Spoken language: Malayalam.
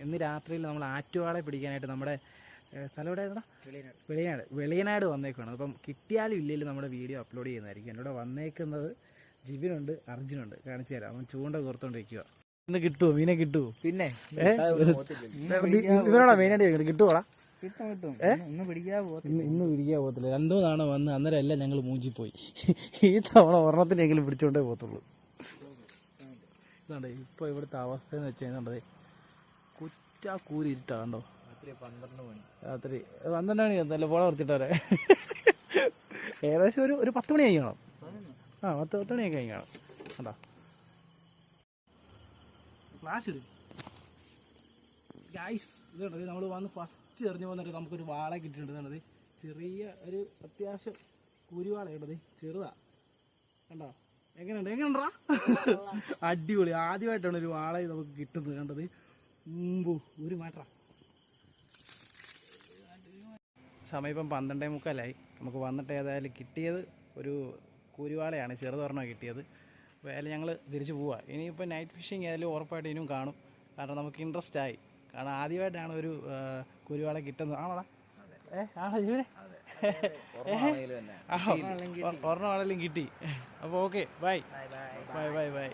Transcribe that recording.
ഇന്ന് രാത്രിയിൽ നമ്മൾ ആറ്റുവാളെ പിടിക്കാനായിട്ട് നമ്മുടെ സ്ഥലം എവിടെയായിരുന്നാ? വെളിയനാട് വന്നേക്കാണ്. അപ്പം കിട്ടിയാലും ഇല്ലെങ്കിലും നമ്മുടെ വീഡിയോ അപ്ലോഡ് ചെയ്യുന്നതായിരിക്കും. എന്നോട് വന്നേക്കുന്നത് ജിബിനുണ്ട്, അർജുനുണ്ട്. കാണിച്ചു തരാം. അവൻ ചൂണ്ട കോർത്തോണ്ടിരിക്കുക. ഇന്ന് കിട്ടുമോ? മീനെ കിട്ടുമോ? പിന്നെ ഇവരോടാ മെയിനായിട്ട് കിട്ടുവോടാ? ഇന്ന് പിടിക്കാൻ പോകത്തില്ല. 2 തവണ വന്ന് അന്നേരം എല്ലാം ഞങ്ങൾ മൂഞ്ചിപ്പോയി. ഈ തവണ ഒരെണ്ണത്തിനെങ്കിലും പിടിച്ചോണ്ടേ പോകത്തുള്ളൂ. ഇതാണ്ടേ ഇപ്പോൾ ഇവിടുത്തെ അവസ്ഥ എന്ന് വെച്ച് കഴിഞ്ഞാൽ കുറ്റാക്കൂരി ഇരുട്ടാണ്ടോ? രാത്രി 12 മണി നല്ല പോള നിർത്തിട്ടവരെ ഏകദേശം ഒരു 10 മണി കഴിഞ്ഞാണോ? 10 മണിയൊക്കെ കഴിഞ്ഞാണോ? കണ്ടോ ക്ലാസ് ഇടും ഗൈസ്. ഇതുണ്ട് നമ്മൾ വന്ന് ഫസ്റ്റ് എറിഞ്ഞു പോകുന്നിട്ട് നമുക്കൊരു വാള കിട്ടിയിട്ടുണ്ട്. കണ്ടത് ചെറിയ ഒരു അത്യാവശ്യം കുരുവാള കേട്ടത്, ചെറുതാ. കണ്ടോ എങ്ങനെയുണ്ടാ? അടിപൊളി. ആദ്യമായിട്ടാണ് ഒരു വാള നമുക്ക് കിട്ടുന്നത്. കണ്ടത് ഒരു മാറ്റാ. സമയം ഇപ്പം 12:45. നമുക്ക് വന്നിട്ട് ഏതായാലും കിട്ടിയത് ഒരു കുരുവാളയാണ്, ചെറുതൊരെണ്ണം കിട്ടിയത്. വേല ഞങ്ങൾ തിരിച്ച് പോവുക. ഇനിയിപ്പോൾ നൈറ്റ് ഫിഷിങ് ആയാലും ഉറപ്പായിട്ട് ഇനിയും കാണും. കാരണം നമുക്ക് ഇൻട്രസ്റ്റ് ആയി. കാരണം ആദ്യമായിട്ടാണ് ഒരു കുരുവാള കിട്ടുന്നത്. ആണോടാ? ആണോ ജീവനെ? ഒരെണ്ണം ആണെങ്കിലും കിട്ടി. അപ്പോൾ okay, bye bye bye bye.